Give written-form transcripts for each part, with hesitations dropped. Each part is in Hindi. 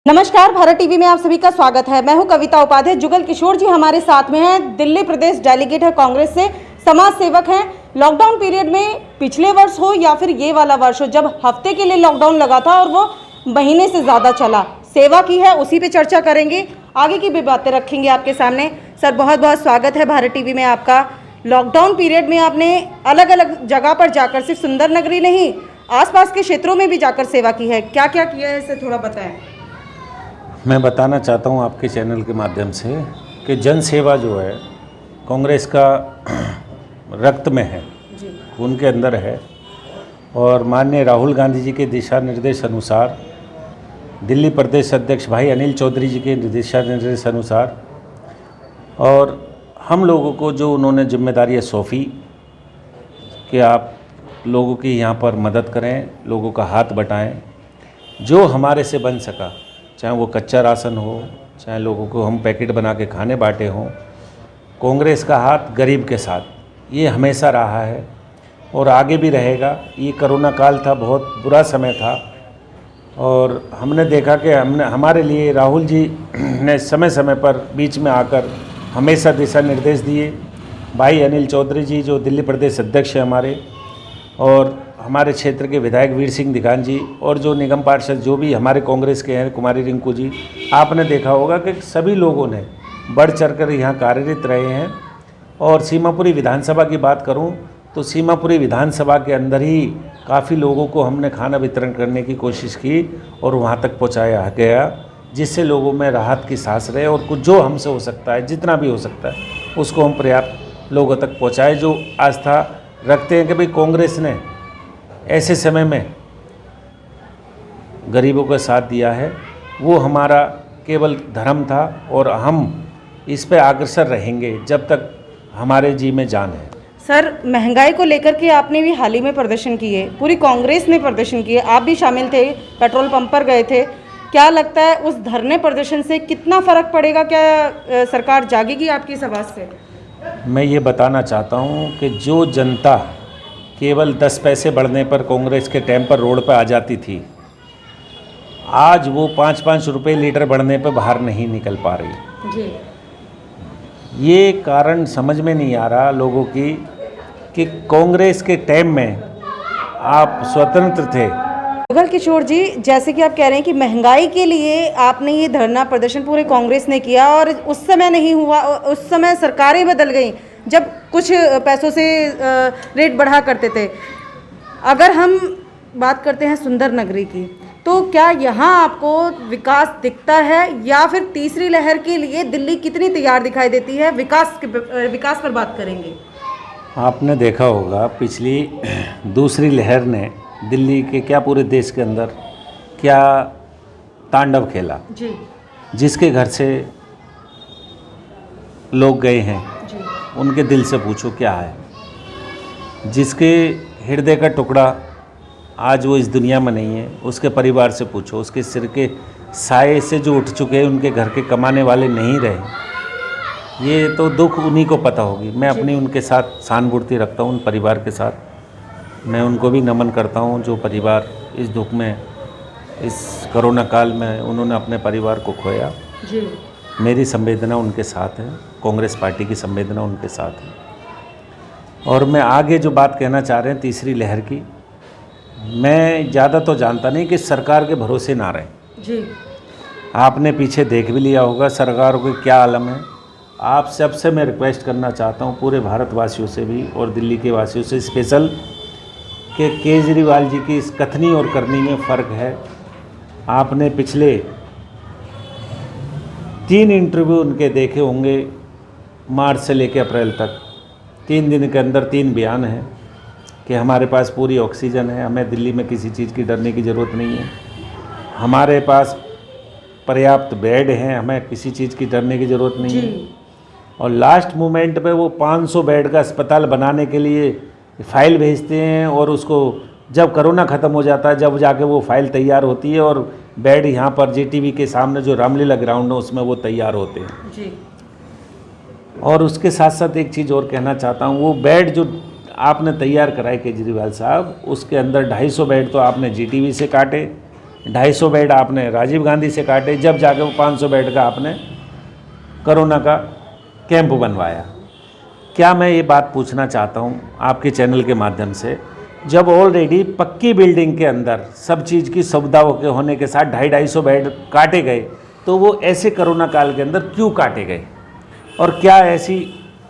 नमस्कार, भारत टीवी में आप सभी का स्वागत है। मैं हूं कविता उपाध्याय। जुगल किशोर जी हमारे साथ में हैं, दिल्ली प्रदेश डेलीगेट है कांग्रेस से, समाज सेवक हैं। लॉकडाउन पीरियड में पिछले वर्ष हो या फिर ये वाला वर्ष हो, जब हफ्ते के लिए लॉकडाउन लगा था और वो महीने से ज़्यादा चला, सेवा की है, उसी पे चर्चा करेंगे, आगे की भी बातें रखेंगे आपके सामने। सर, बहुत बहुत स्वागत है भारत टीवी में आपका। लॉकडाउन पीरियड में आपने अलग अलग जगह पर जाकर, सिर्फ सुंदर नगरी नहीं, आसपास के क्षेत्रों में भी जाकर सेवा की है। क्या क्या किया है, इसे थोड़ा बताएं। मैं बताना चाहता हूं आपके चैनल के माध्यम से कि जन सेवा जो है कांग्रेस का रक्त में है, खून के अंदर है। और माननीय राहुल गांधी जी के दिशा निर्देश अनुसार, दिल्ली प्रदेश अध्यक्ष भाई अनिल चौधरी जी के दिशा निर्देश अनुसार, और हम लोगों को जो उन्होंने जिम्मेदारियां सौंपी कि आप लोगों की यहाँ पर मदद करें, लोगों का हाथ बटाएं, जो हमारे से बन सका, चाहे वो कच्चा राशन हो, चाहे लोगों को हम पैकेट बना के खाने बांटे हों। कांग्रेस का हाथ गरीब के साथ ये हमेशा रहा है और आगे भी रहेगा। ये कोरोना काल था, बहुत बुरा समय था, और हमने देखा कि हमारे लिए राहुल जी ने समय समय पर बीच में आकर हमेशा दिशा निर्देश दिए। भाई अनिल चौधरी जी जो दिल्ली प्रदेश अध्यक्ष हैं हमारे, और हमारे क्षेत्र के विधायक वीर सिंह दिगान जी, और जो निगम पार्षद जो भी हमारे कांग्रेस के हैं, कुमारी रिंकू जी, आपने देखा होगा कि सभी लोगों ने बढ़ चढ़कर यहाँ कार्यरत रहे हैं। और सीमापुरी विधानसभा की बात करूँ तो सीमापुरी विधानसभा के अंदर ही काफ़ी लोगों को हमने खाना वितरण करने की कोशिश की और वहाँ तक पहुँचाया गया, जिससे लोगों में राहत की सांस रहे। और कुछ जो हमसे हो सकता है, जितना भी हो सकता है, उसको हम पर्याप्त लोगों तक पहुँचाए, जो आस्था रखते हैं कि भाई कांग्रेस ने ऐसे समय में गरीबों का साथ दिया है। वो हमारा केवल धर्म था और हम इस पे अग्रसर रहेंगे जब तक हमारे जी में जान है। सर, महंगाई को लेकर के आपने भी हाल ही में प्रदर्शन किए, पूरी कांग्रेस ने प्रदर्शन किए, आप भी शामिल थे, पेट्रोल पंप पर गए थे। क्या लगता है उस धरने प्रदर्शन से कितना फ़र्क पड़ेगा? क्या सरकार जागेगी आपकी इस आवाज़ से? मैं ये बताना चाहता हूँ कि जो जनता केवल 10 पैसे बढ़ने पर कांग्रेस के टाइम पर रोड पर आ जाती थी, आज वो 5-5 रुपये लीटर बढ़ने पर बाहर नहीं निकल पा रही जी। ये कारण समझ में नहीं आ रहा लोगों की कि कांग्रेस के टाइम में आप स्वतंत्र थे। जुगल किशोर जी, जैसे कि आप कह रहे हैं कि महंगाई के लिए आपने ये धरना प्रदर्शन पूरे कांग्रेस ने किया, और उस समय नहीं हुआ, उस समय सरकारें बदल गई जब कुछ पैसों से रेट बढ़ा करते थे। अगर हम बात करते हैं सुंदर नगरी की, तो क्या यहाँ आपको विकास दिखता है, या फिर तीसरी लहर के लिए दिल्ली कितनी तैयार दिखाई देती है? विकास पर बात करेंगे। आपने देखा होगा पिछली दूसरी लहर ने दिल्ली के क्या पूरे देश के अंदर क्या तांडव खेला जी। जिसके घर से लोग गए हैं जी। उनके दिल से पूछो क्या है। जिसके हृदय का टुकड़ा आज वो इस दुनिया में नहीं है, उसके परिवार से पूछो, उसके सिर के साये से जो उठ चुके हैं, उनके घर के कमाने वाले नहीं रहे, ये तो दुख उन्हीं को पता होगी। मैं अपनी उनके साथ सहानुभूति रखता हूँ, उन परिवार के साथ। मैं उनको भी नमन करता हूँ जो परिवार इस दुख में, इस कोरोना काल में उन्होंने अपने परिवार को खोया। जी। मेरी संवेदना उनके साथ है, कांग्रेस पार्टी की संवेदना उनके साथ है। और मैं आगे जो बात कहना चाह रहे हैं तीसरी लहर की, मैं ज़्यादा तो जानता नहीं कि सरकार के भरोसे ना रहें। जी। आपने पीछे देख भी लिया होगा सरकार को क्या आलम है। आप सबसे मैं रिक्वेस्ट करना चाहता हूँ, पूरे भारतवासियों से भी और दिल्ली के वासियों से स्पेशल, कि केजरीवाल जी की इस कथनी और करनी में फ़र्क है। आपने पिछले 3 इंटरव्यू उनके देखे होंगे, मार्च से लेकर अप्रैल तक। 3 दिन के अंदर 3 बयान हैं कि हमारे पास पूरी ऑक्सीजन है, हमें दिल्ली में किसी चीज़ की डरने की ज़रूरत नहीं है, हमारे पास पर्याप्त बेड हैं, हमें किसी चीज़ की डरने की ज़रूरत नहीं है। और लास्ट मोमेंट पे वो 500 बेड का अस्पताल बनाने के लिए फ़ाइल भेजते हैं, और उसको जब कोरोना ख़त्म हो जाता है, जब जाके वो फ़ाइल तैयार होती है, और बेड यहाँ पर JTV के सामने जो रामलीला ग्राउंड है उसमें वो तैयार होते हैं जी। और उसके साथ साथ एक चीज़ और कहना चाहता हूँ, वो बेड जो आपने तैयार कराए केजरीवाल साहब, उसके अंदर 250 बेड तो आपने GTV से काटे, 250 बेड आपने राजीव गांधी से काटे, जब जाके वो 500 बेड का आपने कोरोना का कैंप बनवाया। क्या मैं ये बात पूछना चाहता हूँ आपके चैनल के माध्यम से, जब ऑलरेडी पक्की बिल्डिंग के अंदर सब चीज़ की सुविधाओं के होने के साथ 250 बेड काटे गए, तो वो ऐसे कोरोना काल के अंदर क्यों काटे गए? और क्या ऐसी,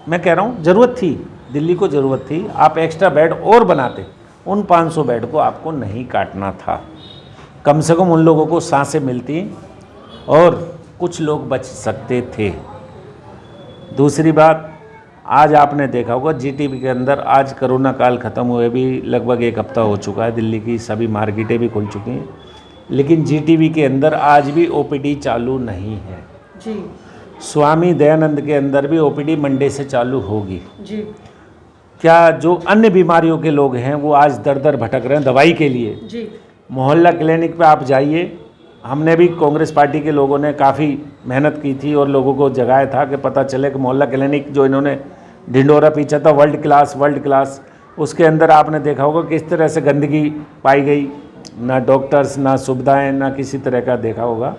मैं कह रहा हूँ, ज़रूरत थी, दिल्ली को ज़रूरत थी, आप एक्स्ट्रा बेड और बनाते, उन 500 बेड को आपको नहीं काटना था। कम से कम उन लोगों को सांसें मिलती और कुछ लोग बच सकते थे। दूसरी बात, आज आपने देखा होगा जीटीबी के अंदर, आज कोरोना काल ख़त्म हुए भी लगभग 1 हफ्ता हो चुका है, दिल्ली की सभी मार्केटें भी खुल चुकी हैं, लेकिन जीटीबी के अंदर आज भी ओपीडी चालू नहीं है जी। स्वामी दयानंद के अंदर भी ओपीडी मंडे से चालू होगी जी। क्या जो अन्य बीमारियों के लोग हैं वो आज दर दर भटक रहे हैं दवाई के लिए जी। मोहल्ला क्लिनिक पे आप जाइए, हमने भी कांग्रेस पार्टी के लोगों ने काफ़ी मेहनत की थी और लोगों को जगाया था कि पता चले कि मोहल्ला क्लिनिक जो इन्होंने ढिंडोरा पीछा था वर्ल्ड क्लास, उसके अंदर आपने देखा होगा किस तरह से गंदगी पाई गई, ना डॉक्टर्स, ना सुविधाएं, ना किसी तरह का देखा होगा।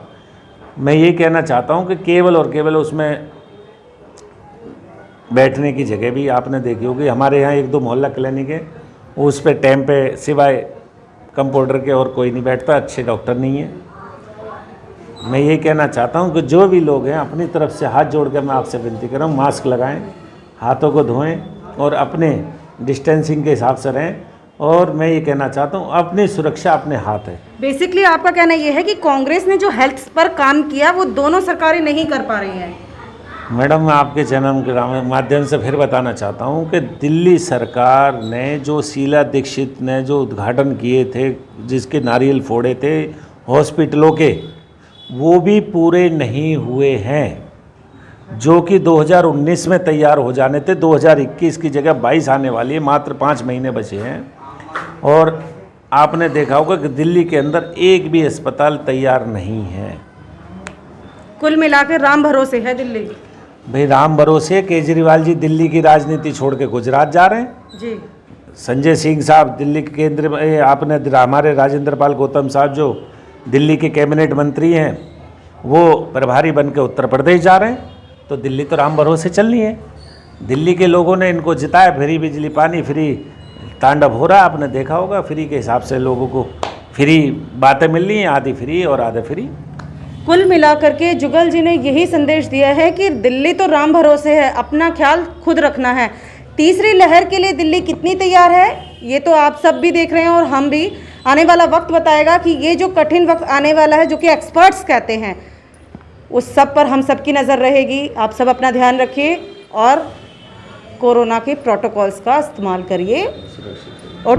मैं ये कहना चाहता हूँ कि केवल और केवल उसमें बैठने की जगह भी आपने देखी होगी, हमारे यहाँ 1-2 मोहल्ला क्लिनिक है, उस पर टाइम पे सिवाय कंपाउंडर के और कोई नहीं बैठता, अच्छे डॉक्टर नहीं है। मैं ये कहना चाहता हूँ कि जो भी लोग हैं अपनी तरफ से हाथ जोड़ कर मैं आपसे विनती कर रहा हूँ, मास्क लगाएं, हाथों को धोएं और अपने डिस्टेंसिंग के हिसाब से रहें। और मैं ये कहना चाहता हूँ अपनी सुरक्षा अपने हाथ है। बेसिकली आपका कहना ये है कि कांग्रेस ने जो हेल्थ पर काम किया वो दोनों सरकारें नहीं कर पा रही हैं। मैडम, मैं आपके चैनल के माध्यम से फिर बताना चाहता हूँ कि दिल्ली सरकार ने जो शीला दीक्षित ने जो उद्घाटन किए थे, जिसके नारियल फोड़े थे हॉस्पिटलों के, वो भी पूरे नहीं हुए हैं, जो कि 2019 में तैयार हो जाने थे। 2021 की जगह 22 आने वाली है, मात्र 5 महीने बचे हैं। और आपने देखा होगा कि दिल्ली के अंदर एक भी अस्पताल तैयार नहीं है। कुल मिलाकर राम भरोसे है दिल्ली। भाई राम भरोसे, केजरीवाल जी दिल्ली की राजनीति छोड़ के गुजरात जा रहे हैं जी। संजय सिंह साहब दिल्ली के केंद्र में, आपने हमारे राजेंद्र पाल गौतम साहब जो दिल्ली के कैबिनेट मंत्री हैं, वो प्रभारी बन के उत्तर प्रदेश जा रहे हैं। तो दिल्ली तो राम भरोसे चल रही है। दिल्ली के लोगों ने इनको जिताया, फ्री बिजली पानी, फ्री तांडव हो रहा है, आपने देखा होगा। फ्री के हिसाब से लोगों को फ्री बातें मिल रही हैं, आधी फ्री और आधे फ्री। कुल मिलाकर के जुगल जी ने यही संदेश दिया है कि दिल्ली तो राम भरोसे है, अपना ख्याल खुद रखना है। तीसरी लहर के लिए दिल्ली कितनी तैयार है ये तो आप सब भी देख रहे हैं और हम भी। आने वाला वक्त बताएगा कि ये जो कठिन वक्त आने वाला है, जो कि एक्सपर्ट्स कहते हैं, उस सब पर हम सबकी नज़र रहेगी। आप सब अपना ध्यान रखिए और कोरोना के प्रोटोकॉल्स का इस्तेमाल करिए और